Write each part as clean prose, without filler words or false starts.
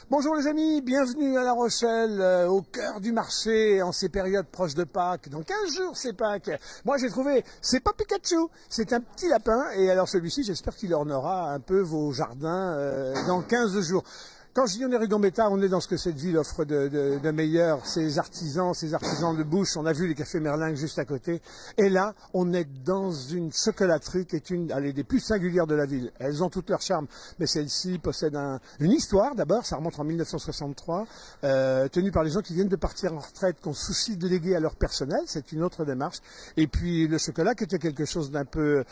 Bonjour les amis, bienvenue à La Rochelle, au cœur du marché, en ces périodes proches de Pâques. Dans 15 jours c'est Pâques. Moi j'ai trouvé, c'est pas Pikachu, c'est un petit lapin. Et alors celui-ci, j'espère qu'il ornera un peu vos jardins dans 15 jours. Quand je dis on est rue Gambetta, on est dans ce que cette ville offre de meilleur, ces artisans de bouche. On a vu les cafés Merlin juste à côté. Et là, on est dans une chocolaterie qui est une des plus singulières de la ville. Elles ont toutes leur charme, mais celle-ci possède une histoire. D'abord, ça remonte en 1963, tenue par les gens qui viennent de partir en retraite, qui ont souci de léguer à leur personnel. C'est une autre démarche. Et puis le chocolat, qui était quelque chose d'un peu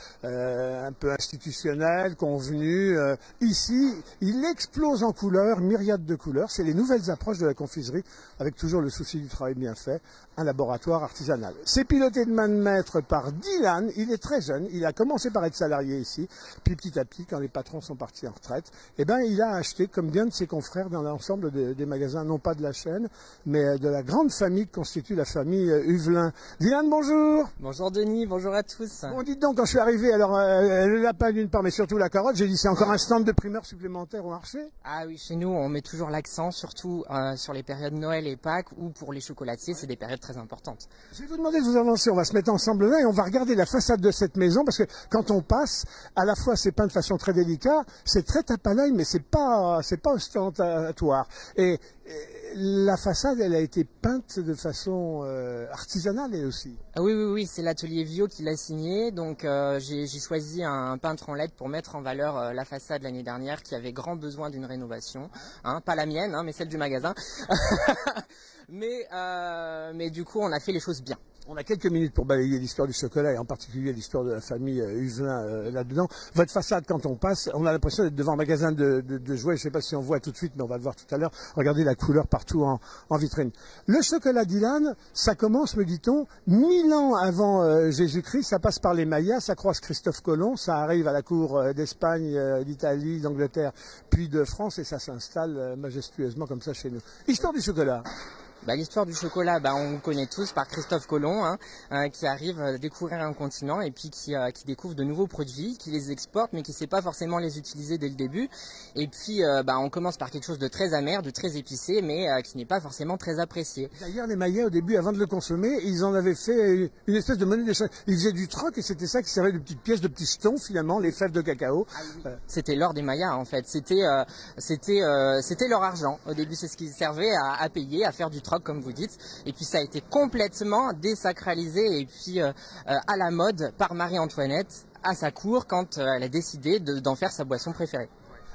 institutionnel, convenu. Ici, il explose en couleurs. Myriade de couleurs, c'est les nouvelles approches de la confiserie, avec toujours le souci du travail bien fait, un laboratoire artisanal. C'est piloté de main de maître par Dylan, il est très jeune, il a commencé par être salarié ici, puis petit à petit, quand les patrons sont partis en retraite, il a acheté, comme bien de ses confrères dans l'ensemble des magasins, non pas de la chaîne, mais de la grande famille qui constitue la famille Huvelin. Dylan, bonjour. Bonjour Denis, bonjour à tous. Bon, dites donc, quand je suis arrivé, alors le lapin d'une part, mais surtout la carotte, j'ai dit c'est encore un stand de primeurs supplémentaire au marché? Ah oui, chez nous, on met toujours l'accent, surtout sur les périodes Noël et Pâques, ou pour les chocolatiers, c'est des périodes très importantes. Je vais vous demander de vous avancer, on va se mettre ensemble là et on va regarder la façade de cette maison, parce que quand on passe, à la fois c'est peint de façon très délicate, c'est très tape à l'œil, mais c'est pas ostentatoire. Et la façade, elle a été peinte de façon artisanale, elle aussi. Ah oui, c'est l'atelier Vio qui l'a signé, donc j'ai choisi un peintre en LED pour mettre en valeur la façade l'année dernière qui avait grand besoin d'une rénovation, pas la mienne, mais celle du magasin. mais du coup, on a fait les choses bien. On a quelques minutes pour balayer l'histoire du chocolat et en particulier l'histoire de la famille Huvelin là-dedans. Votre façade, quand on passe, on a l'impression d'être devant un magasin de jouets. Je ne sais pas si on voit tout de suite, mais on va le voir tout à l'heure. Regardez la couleur partout en vitrine. Le chocolat Dylan, ça commence, me dit-on, 1000 ans avant Jésus-Christ. Ça passe par les Mayas, ça croise Christophe Colomb, ça arrive à la cour d'Espagne, d'Italie, d'Angleterre, puis de France et ça s'installe majestueusement comme ça chez nous. Histoire du chocolat. L'histoire du chocolat, on connaît tous par Christophe Colomb, qui arrive découvrir un continent et puis qui découvre de nouveaux produits, qui les exporte mais qui ne sait pas forcément les utiliser dès le début. Et puis on commence par quelque chose de très amer, de très épicé, mais qui n'est pas forcément très apprécié. D'ailleurs, les Mayas, au début, avant de le consommer, ils en avaient fait une espèce de monnaie d'échange. Ils faisaient du troc et c'était ça qui servait de petites pièces, de petits jetons finalement, les fèves de cacao. Ah oui. C'était l'or des Mayas en fait, c'était leur argent. Au début, c'est ce qui servait à payer, à faire du troc comme vous dites, et puis ça a été complètement désacralisé et puis à la mode par Marie-Antoinette à sa cour quand elle a décidé d'en faire sa boisson préférée.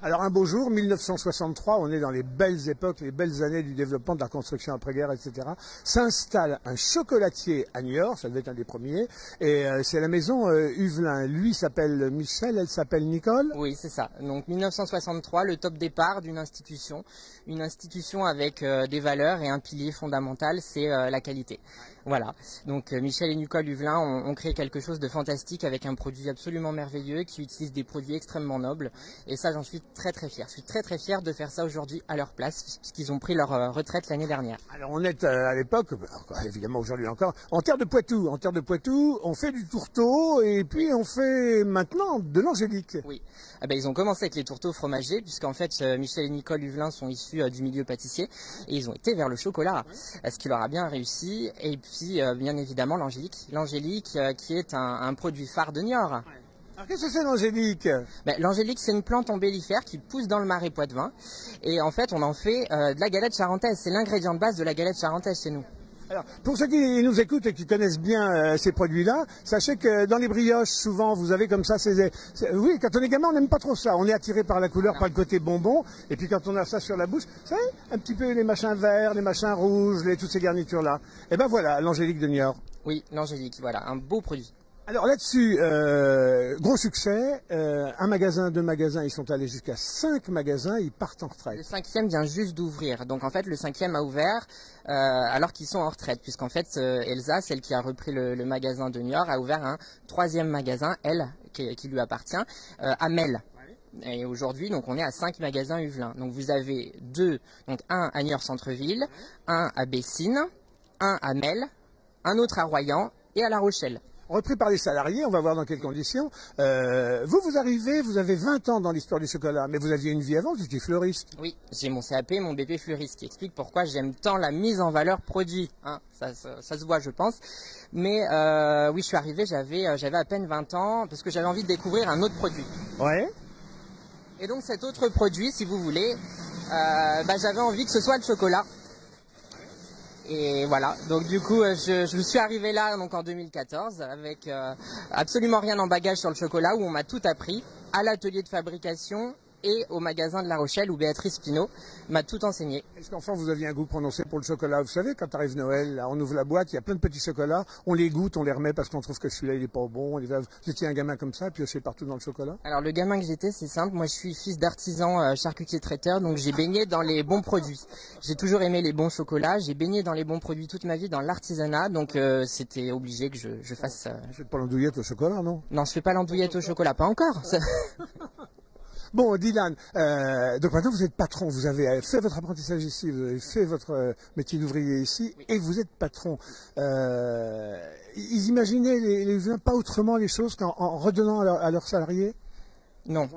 Alors un beau jour, 1963, on est dans les belles époques, les belles années du développement de la construction après-guerre, etc. S'installe un chocolatier à New York, ça devait être un des premiers, et c'est la maison Huvelin. Lui s'appelle Michel, elle s'appelle Nicole. Oui, c'est ça. Donc 1963, le top départ d'une institution. Une institution avec des valeurs et un pilier fondamental, c'est la qualité. Voilà. Donc Michel et Nicole Huvelin ont créé quelque chose de fantastique avec un produit absolument merveilleux qui utilise des produits extrêmement nobles. Et ça, j'en suis très fier. Je suis très fier de faire ça aujourd'hui à leur place, puisqu'ils ont pris leur retraite l'année dernière. Alors on est à l'époque, évidemment aujourd'hui encore, en terre de Poitou. En terre de Poitou, on fait du tourteau et puis on fait maintenant de l'angélique. Oui. Ils ont commencé avec les tourteaux fromagers, puisqu'en fait Michel et Nicole Huvelin sont issus du milieu pâtissier et ils ont été vers le chocolat, ce qui leur a bien réussi. Et puis bien évidemment l'angélique qui est un produit phare de Niort. Alors qu'est-ce que c'est l'angélique? L'angélique, c'est une plante ombellifère qui pousse dans le marais poitevin et en fait on en fait de la galette charentaise. C'est l'ingrédient de base de la galette charentaise chez nous. Alors, pour ceux qui nous écoutent et qui connaissent bien ces produits-là, sachez que dans les brioches, souvent, vous avez comme ça oui, quand on est gamin, on n'aime pas trop ça. On est attiré par la couleur, par le côté bonbon. Et puis quand on a ça sur la bouche, vous savez, un petit peu les machins verts, les machins rouges, toutes ces garnitures-là. Et ben voilà, l'angélique de Niort. Oui, l'angélique, voilà, un beau produit. Alors là-dessus, gros succès, un magasin, 2 magasins, ils sont allés jusqu'à 5 magasins, ils partent en retraite. Le 5e vient juste d'ouvrir, donc en fait le 5e a ouvert alors qu'ils sont en retraite, puisqu'en fait Elsa, celle qui a repris le magasin de Niort, a ouvert un 3e magasin, elle, qui lui appartient, à Mel. Et aujourd'hui, donc on est à 5 magasins Huvelin. Donc vous avez 2, donc un à Niort Centre-Ville, un à Bessines, un à Mel, un autre à Royan et à La Rochelle. repris par les salariés, on va voir dans quelles conditions. Vous arrivez, vous avez 20 ans dans l'histoire du chocolat, mais vous aviez une vie avant, vous étiez fleuriste. Oui, j'ai mon CAP, mon BP fleuriste, qui explique pourquoi j'aime tant la mise en valeur produit. Hein, ça se voit, je pense. Mais oui, je suis arrivé, j'avais à peine 20 ans, parce que j'avais envie de découvrir un autre produit. Ouais. Et donc cet autre produit, si vous voulez, j'avais envie que ce soit le chocolat. Et voilà, donc du coup, je suis arrivé là donc en 2014 avec absolument rien en bagage sur le chocolat, où on m'a tout appris à l'atelier de fabrication et au magasin de La Rochelle où Béatrice Pinault m'a tout enseigné. Est-ce qu'enfant vous aviez un goût prononcé pour le chocolat? Vous savez, quand arrive Noël, là, on ouvre la boîte, il y a plein de petits chocolats, on les goûte, on les remet parce qu'on trouve que celui-là il est pas bon. Vous étiez un gamin comme ça, pioché partout dans le chocolat? Alors le gamin que j'étais, c'est simple, moi je suis fils d'artisan charcutier traiteur, donc j'ai baigné dans les bons produits. J'ai toujours aimé les bons chocolats, j'ai baigné dans les bons produits toute ma vie, dans l'artisanat, donc c'était obligé que je fasse... Vous faites pas l'andouillette au chocolat, non? Non, je fais pas l'andouillette au chocolat, pas encore. Bon, Dylan, donc maintenant vous êtes patron, vous avez fait votre apprentissage ici, vous avez fait votre métier d'ouvrier ici, et vous êtes patron. Ils imaginaient les Huvelins pas autrement les choses qu'en redonnant à leurs salariés? Non.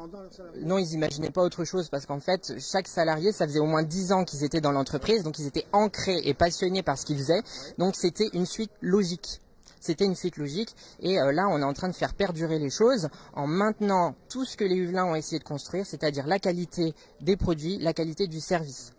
Non, ils imaginaient pas autre chose parce qu'en fait, chaque salarié, ça faisait au moins 10 ans qu'ils étaient dans l'entreprise, donc ils étaient ancrés et passionnés par ce qu'ils faisaient, donc c'était une suite logique. C'était une suite logique et là on est en train de faire perdurer les choses en maintenant tout ce que les Huvelins ont essayé de construire, c'est-à-dire la qualité des produits, la qualité du service.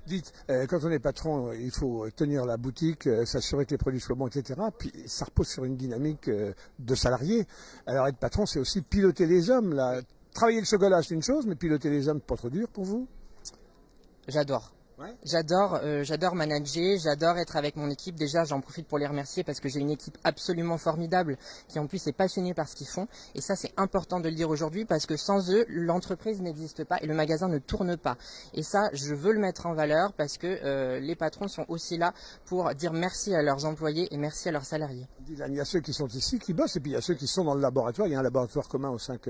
Dites, quand on est patron, il faut tenir la boutique, s'assurer que les produits soient bons, etc. Puis ça repose sur une dynamique de salariés. Alors être patron, c'est aussi piloter les hommes. Là. Travailler le chocolat, c'est une chose, mais piloter les hommes, pas trop dur pour vous? J'adore. Ouais. J'adore manager, j'adore être avec mon équipe. Déjà, j'en profite pour les remercier parce que j'ai une équipe absolument formidable qui en plus est passionnée par ce qu'ils font. Et ça, c'est important de le dire aujourd'hui parce que sans eux, l'entreprise n'existe pas et le magasin ne tourne pas. Et ça, je veux le mettre en valeur parce que les patrons sont aussi là pour dire merci à leurs employés et merci à leurs salariés. Il y a ceux qui sont ici, qui bossent, et puis il y a ceux qui sont dans le laboratoire. Il y a un laboratoire commun aux cinq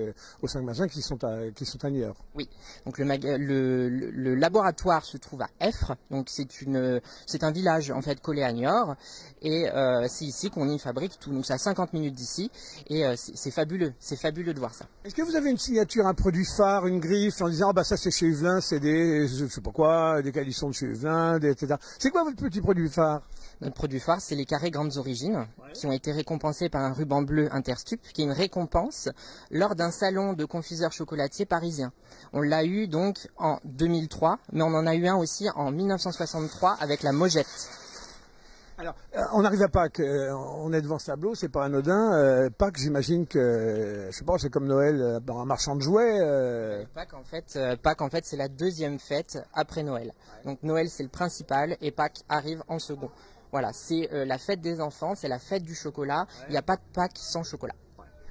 magasins qui sont à Niort. Oui, donc le laboratoire se trouve à Effres, donc c'est un village en fait collé à Niort, et c'est ici qu'on y fabrique tout. Donc c'est à 50 minutes d'ici, et c'est fabuleux de voir ça. Est-ce que vous avez une signature, un produit phare, une griffe, en disant ça c'est chez Huvelin, c'est des, je sais pas quoi, des calissons de chez Huvelin, etc. C'est quoi votre petit produit phare? Notre produit phare, c'est les carrés grandes origines, qui ont été récompensés par un ruban bleu Interstup, qui est une récompense lors d'un salon de confiseurs chocolatiers parisien. On l'a eu donc en 2003, mais on en a eu un aussi en 1963 avec la Mogette. Alors, on arrive à Pâques, on est devant ce tableau, c'est pas anodin. Pâques, j'imagine que, je sais pas, c'est comme Noël, un marchand de jouets. Pâques, en fait, c'est la deuxième fête après Noël. Donc Noël, c'est le principal, et Pâques arrive en second. Voilà, c'est la fête des enfants, c'est la fête du chocolat. Il n'y a pas de Pâques sans chocolat.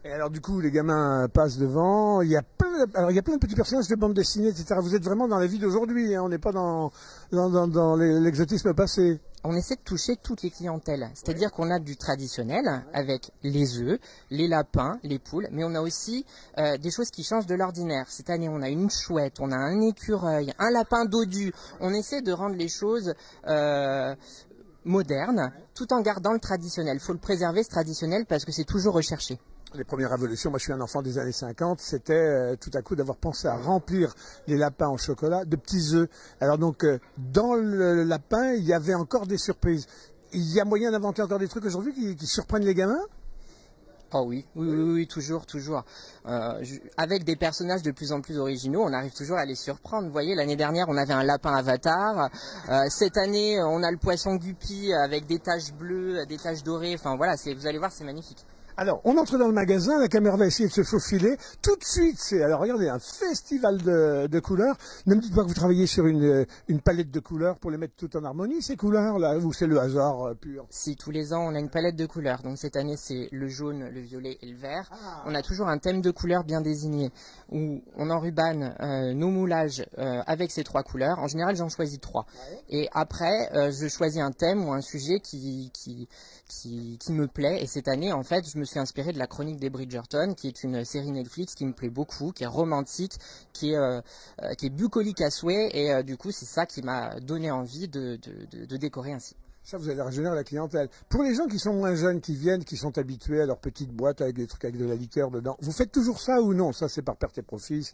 Et alors du coup, les gamins passent devant. Il y a plein de petits personnages de bande dessinée, etc. Vous êtes vraiment dans la vie d'aujourd'hui. Hein. On n'est pas dans l'exotisme passé. On essaie de toucher toutes les clientèles. C'est-à-dire qu'on a du traditionnel avec les œufs, les lapins, les poules, mais on a aussi des choses qui changent de l'ordinaire. Cette année, on a une chouette, on a un écureuil, un lapin dodu. On essaie de rendre les choses moderne, tout en gardant le traditionnel. Il faut le préserver, ce traditionnel, parce que c'est toujours recherché. Les premières révolutions, moi je suis un enfant des années 50, c'était tout à coup d'avoir pensé à remplir les lapins en chocolat de petits œufs. Alors donc, dans le lapin, il y avait encore des surprises. Il y a moyen d'inventer encore des trucs aujourd'hui qui surprennent les gamins? Oh oui, toujours. Avec des personnages de plus en plus originaux, on arrive toujours à les surprendre. Vous voyez, l'année dernière, on avait un lapin Avatar. Cette année, on a le poisson Guppy avec des taches bleues, des taches dorées. Enfin voilà, vous allez voir, c'est magnifique. Alors, on entre dans le magasin, la caméra va essayer de se faufiler. Tout de suite, alors regardez, un festival de couleurs. Ne me dites pas que vous travaillez sur une palette de couleurs pour les mettre toutes en harmonie, ces couleurs-là, ou c'est le hasard pur? Si, tous les ans, on a une palette de couleurs. Donc cette année, c'est le jaune, le violet et le vert. On a toujours un thème de couleurs bien désigné, où on enrubane nos moulages avec ces trois couleurs. En général, j'en choisis 3. Et après, je choisis un thème ou un sujet qui me plaît. Et cette année, en fait, je me suis inspiré de la Chronique des Bridgerton, qui est une série Netflix qui me plaît beaucoup, qui est romantique, qui est bucolique à souhait, et du coup, c'est ça qui m'a donné envie de décorer ainsi. Ça, vous allez rajeunir la clientèle. Pour les gens qui sont moins jeunes, qui viennent, qui sont habitués à leur petite boîte avec des trucs avec de la liqueur dedans, vous faites toujours ça ou non? Ça, c'est par perte et profit,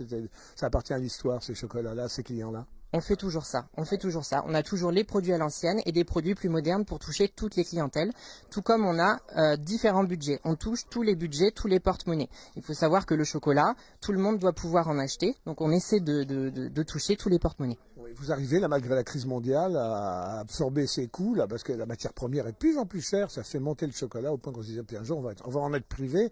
ça appartient à l'histoire, ces chocolats-là, ces clients-là. On fait toujours ça, on fait toujours ça. On a toujours les produits à l'ancienne et des produits plus modernes pour toucher toutes les clientèles, tout comme on a différents budgets. On touche tous les budgets, tous les porte-monnaies. Il faut savoir que le chocolat, tout le monde doit pouvoir en acheter, donc on essaie de toucher tous les porte-monnaies. Vous arrivez, là, malgré la crise mondiale, à absorber ces coûts, là, parce que la matière première est de plus en plus chère, ça fait monter le chocolat au point qu'on se disait, puis un jour, on va en être privé.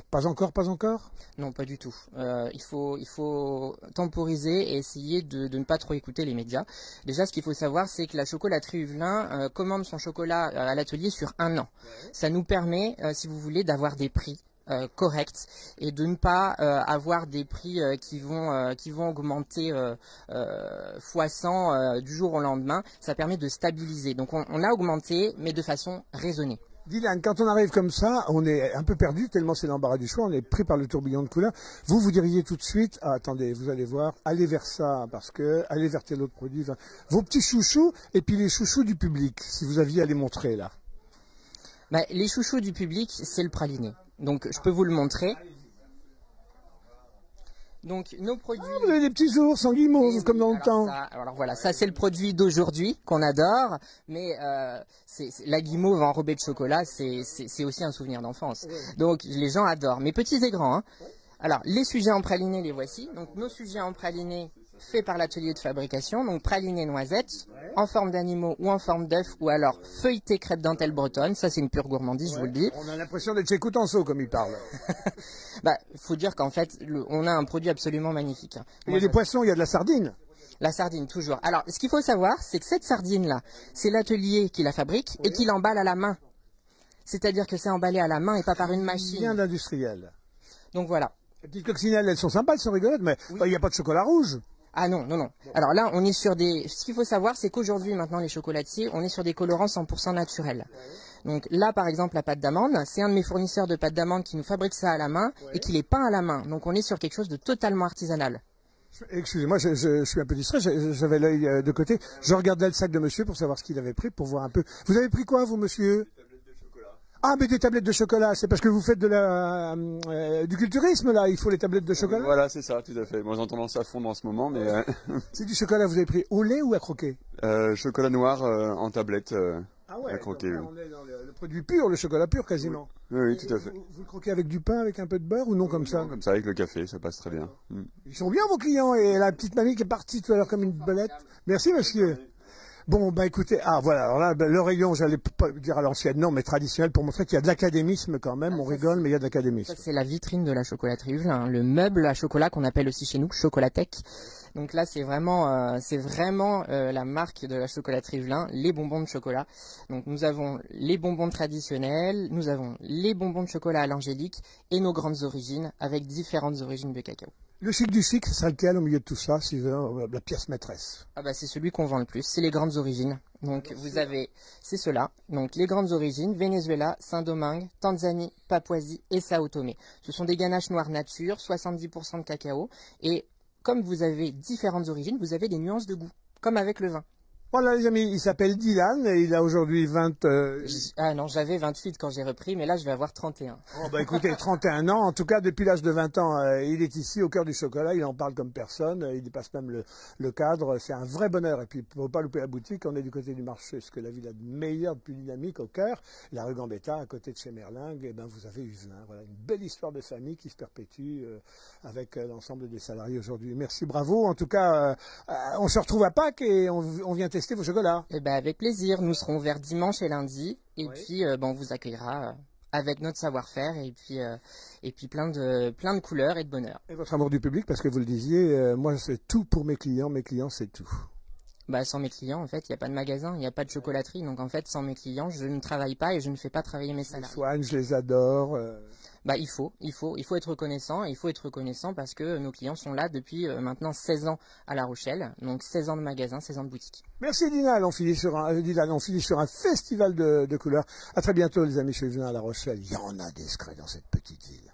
Pas encore, pas encore? Non, pas du tout. Il faut temporiser et essayer de ne pas trop écouter les médias. Déjà, ce qu'il faut savoir, c'est que la chocolaterie Huvelin commande son chocolat à l'atelier sur 1 an. Ça nous permet, si vous voulez, d'avoir des prix correct et de ne pas avoir des prix qui vont augmenter fois 100 du jour au lendemain. Ça permet de stabiliser. Donc on a augmenté, mais de façon raisonnée. Dylan, quand on arrive comme ça, on est un peu perdu tellement c'est l'embarras du choix, on est pris par le tourbillon de couleurs. Vous diriez tout de suite, ah, attendez, vous allez voir, allez vers ça, parce que allez vers tel autre produit. Enfin, vos petits chouchous et puis les chouchous du public, si vous aviez à les montrer là. Bah, les chouchous du public, c'est le praliné. Donc je peux vous le montrer. Donc nos produits. Ah, vous avez des petits ours en guimauve comme dans le temps. Alors voilà, ça c'est le produit d'aujourd'hui qu'on adore, mais la guimauve enrobée de chocolat, c'est aussi un souvenir d'enfance. Donc les gens adorent, mais petits et grands. Hein. Alors les sujets en praliné, les voici. Donc nos sujets en praliné faits par l'atelier de fabrication, donc praliné noisette, en forme d'animaux ou en forme d'œuf, ou alors feuilleté crêpe dentelle bretonne. Ça c'est une pure gourmandise, je vous le dis. On a l'impression d'être chez Coutenceau comme il parle. Bah, faut dire qu'en fait, on a un produit absolument magnifique. Il y a des poissons, il y a de la sardine. La sardine, toujours. Alors, ce qu'il faut savoir, c'est que cette sardine-là, c'est l'atelier qui la fabrique et qui l'emballe à la main. C'est-à-dire que c'est emballé à la main et pas par une machine. Bien d'industriel. Donc voilà. Les petites coccinelles, elles sont sympas, elles sont rigolotes, mais il n'y a pas de chocolat rouge. Ah non, non, non. Alors là, on est sur des... Ce qu'il faut savoir, c'est qu'aujourd'hui, maintenant, les chocolatiers, on est sur des colorants 100% naturels. Donc là, par exemple, la pâte d'amande, c'est un de mes fournisseurs de pâte d'amande qui nous fabrique ça à la main et qui les peint à la main. Donc on est sur quelque chose de totalement artisanal. Excusez-moi, je suis un peu distrait, j'avais l'œil de côté. Je regardais le sac de monsieur pour savoir ce qu'il avait pris, pour voir un peu. Vous avez pris quoi, vous, monsieur? Ah, mais des tablettes de chocolat, c'est parce que vous faites du culturisme, là, il faut les tablettes de chocolat? Voilà, c'est ça, tout à fait. Moi, j'ai tendance à fondre en ce moment, mais... C'est du chocolat, vous avez pris au lait ou à croquer? Chocolat noir en tablette à croquer. On est dans le produit pur, le chocolat pur, quasiment. Oui, tout à fait. Vous le croquez avec du pain, avec un peu de beurre, ou non comme ça? Non, comme ça, avec le café, ça passe très bien. Ils sont bien, vos clients, et la petite mamie qui est partie tout à l'heure comme une belette. Merci, monsieur. Bon, bah écoutez, voilà, alors là, le rayon, j'allais pas dire à l'ancienne, non, mais traditionnel, pour montrer qu'il y a de l'académisme quand même, on rigole, mais il y a de l'académisme. Ça, c'est la vitrine de la chocolaterie Huvelin, le meuble à chocolat qu'on appelle aussi chez nous Chocolatech. Donc là, c'est vraiment la marque de la chocolaterie Huvelin, les bonbons de chocolat. Donc nous avons les bonbons traditionnels, nous avons les bonbons de chocolat à l'angélique et nos grandes origines avec différentes origines de cacao. Le chic du chic, c'est lequel au milieu de tout ça, c'est la pièce maîtresse? Ah bah c'est celui qu'on vend le plus, c'est les grandes origines. Donc vous avez, c'est cela, donc les grandes origines, Venezuela, Saint-Domingue, Tanzanie, Papouasie et Sao Tomé. Ce sont des ganaches noires nature, 70% de cacao, et comme vous avez différentes origines, vous avez des nuances de goût, comme avec le vin. Voilà les amis, il s'appelle Dylan et il a aujourd'hui 20... Ah non, j'avais 28 quand j'ai repris, mais là je vais avoir 31. Oh bah écoutez, 31 ans, en tout cas depuis l'âge de 20 ans, il est ici au cœur du chocolat, il en parle comme personne, il dépasse même le cadre, c'est un vrai bonheur. Et puis il ne faut pas louper la boutique, on est du côté du marché, ce que la ville a de meilleur, de plus dynamique au cœur, la rue Gambetta, à côté de chez Merlingue, et ben vous avez Huvelin. Voilà, une belle histoire de famille qui se perpétue avec l'ensemble des salariés aujourd'hui. Merci, bravo, en tout cas, on se retrouve à Pâques et on vient tester vos chocolats. Eh ben avec plaisir, nous serons vers dimanche et lundi, et puis on vous accueillera avec notre savoir-faire et puis plein de couleurs et de bonheur. Et votre amour du public, parce que vous le disiez, moi c'est tout pour mes clients c'est tout. Bah sans mes clients, en fait, il n'y a pas de magasin, il n'y a pas de chocolaterie, donc en fait, sans mes clients, je ne travaille pas et je ne fais pas travailler mes salariés. Je les soigne, je les adore. Bah il faut être reconnaissant parce que nos clients sont là depuis maintenant 16 ans à La Rochelle, donc 16 ans de magasin, 16 ans de boutique. Merci Dylan, on finit sur un festival de couleurs. À très bientôt les amis chez Huvelin à La Rochelle. Il y en a des secrets dans cette petite ville.